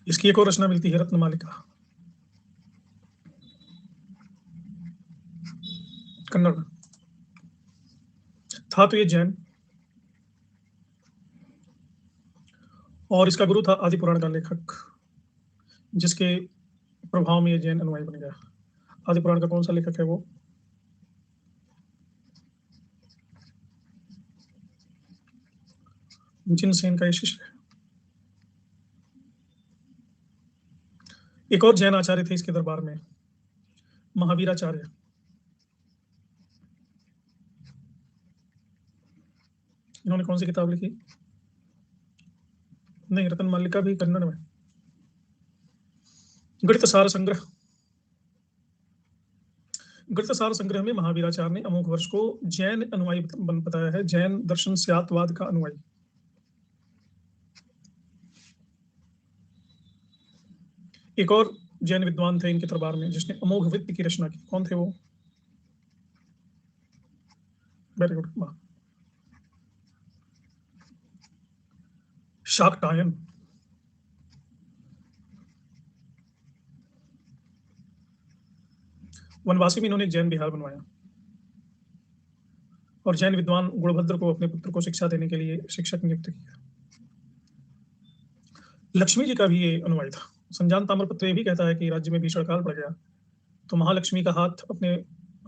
इसकी एक और रचना मिलती है रत्नमालिका, कन्नड़ में। था तो ये जैन, और इसका गुरु था आदि पुराण का लेखक, जिसके प्रभाव में ये जैन अनुयायी बन गया। आदि पुराण का कौन सा लेखक है वो? जिनसेन का ये शिष्य है। एक और जैन आचार्य थे इसके दरबार में, महावीराचार्य। इन्होंने कौन सी किताब लिखी? नहीं, रतन मालिका भी कन्नड़ में। गणित सार संग्रह। गणित सार संग्रह में महावीराचार्य ने अमोघ वर्ष को जैन अनुयायी बताया है, जैन दर्शन स्यातवाद का अनुयायी। एक और जैन विद्वान थे इनके दरबार में जिसने अमोघ वृत्ति की रचना की। कौन थे वो? Very good, Shaktayan. वनवासी में इन्होंने एक जैन विहार बनवाया, और जैन विद्वान गुणभद्र को अपने पुत्र को शिक्षा देने के लिए शिक्षक नियुक्त किया। लक्ष्मी जी का भी ये अनुयायी था। संजान ताम्रपत्र ये भी कहता है कि राज्य में भीषण काल पड़ गया, तो महालक्ष्मी का हाथ अपने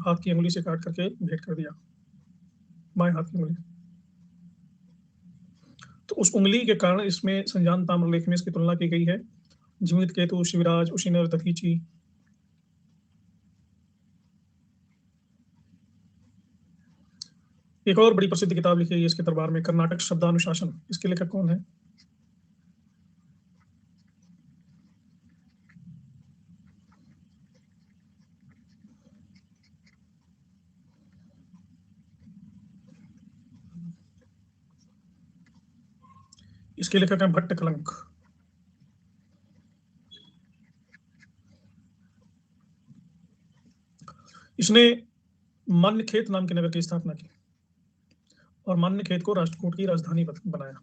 हाथ की अंगुली से काट करके भेंट कर दिया, बाएं हाथ की अंगुली। तो उस उंगली के कारण इसमें संजान ताम्रलेख में इसकी तुलना की गई है जीवित केतु, शिवराज, उशीनर, दधीची। एक और बड़ी प्रसिद्ध किताब लिखी है इसके दरबार में, कर्नाटक शब्दानुशासन। इसके लेखक कौन है? इसके लेखक हैं भट्ट कलंक। इसने मान्यखेत नाम के नगर की स्थापना की और मान्यखेत को राष्ट्रकूट की राजधानी बनाया।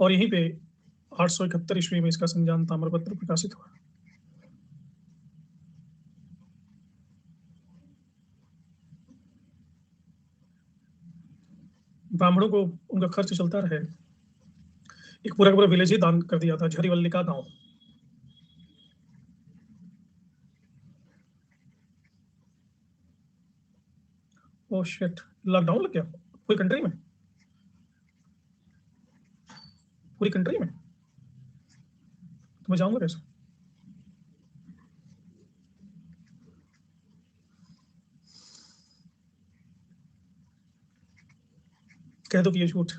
और यहीं पे 871 ईस्वी में इसका संजान ताम्रपत्र प्रकाशित हुआ। ब्राह्मणों को उनका खर्च चलता रहे, एक पूरा का पूरा विलेज ही दान कर दिया था, झरीवल्लिका गांव। ओह शिट, लॉकडाउन लग गया पूरी कंट्री में? पूरी कंट्री में? तो मैं जाऊंगा कैसे? कह दो कि ये झूठ।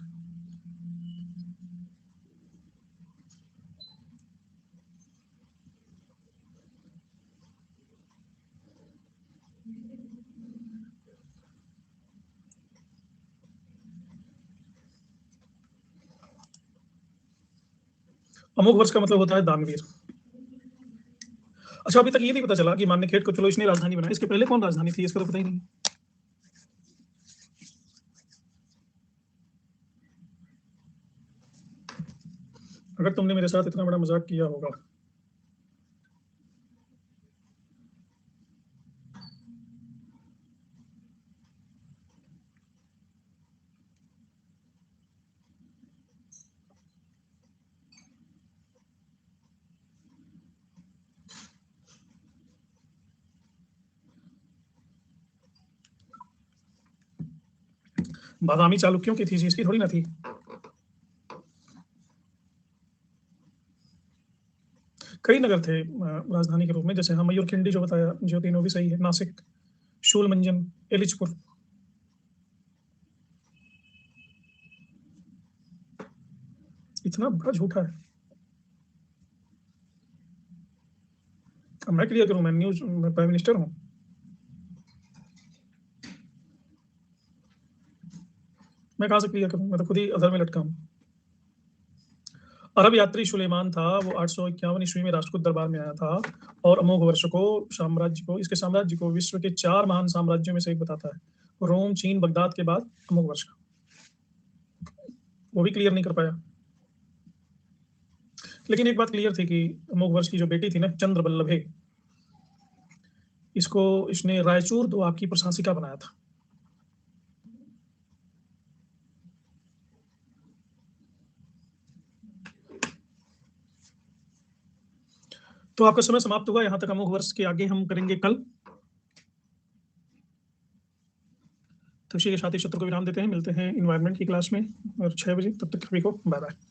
अमोघ वर्ष का मतलब होता है दानवीर। अच्छा, अभी तक ये नहीं पता चला कि मान्यखेड़ को चलो इसने राजधानी बनाई, इसके पहले कौन राजधानी थी, इसका तो पता ही नहीं। अगर तुमने मेरे साथ इतना बड़ा मजाक किया होगा। बादामी चालुक्यों की थी, इसकी थोड़ी ना थी। कई नगर थे राजधानी के रूप में, जैसे हाँ मयूरखिंडी जो बताया, जो तीनों भी सही है। नासिक, शूलमंजन, एलिचपुर। इतना बड़ा झूठा है। अब मैं क्लियर करूं, मैं न्यूज प्राइम मिनिस्टर हूं। मैं कहां से क्लियर करूं, मैं तो खुद ही अधर में लटका हूं। अरब यात्री सुलेमान था, वो 851 ईस्वी में राष्ट्रकूट दरबार में आया था और अमोघ वर्ष को, साम्राज्य को, इसके साम्राज्य को विश्व के 4 महान साम्राज्यों में से एक बताता है। रोम, चीन, बगदाद के बाद अमोघ वर्ष का। वो भी क्लियर नहीं कर पाया। लेकिन एक बात क्लियर थी कि अमोघ वर्ष की जो बेटी थी ना, चंद्र बल्लभे, इसको इसने रायचूर दोआब की प्रशासिका बनाया था। तो आपका समय समाप्त हुआ यहाँ तक। अमोघ वर्ष के आगे हम करेंगे कल। तो इसी के साथ ही सत्र को विराम देते हैं। मिलते हैं इन्वायरमेंट की क्लास में और 6 बजे। तब तक सभी को बाय बाय।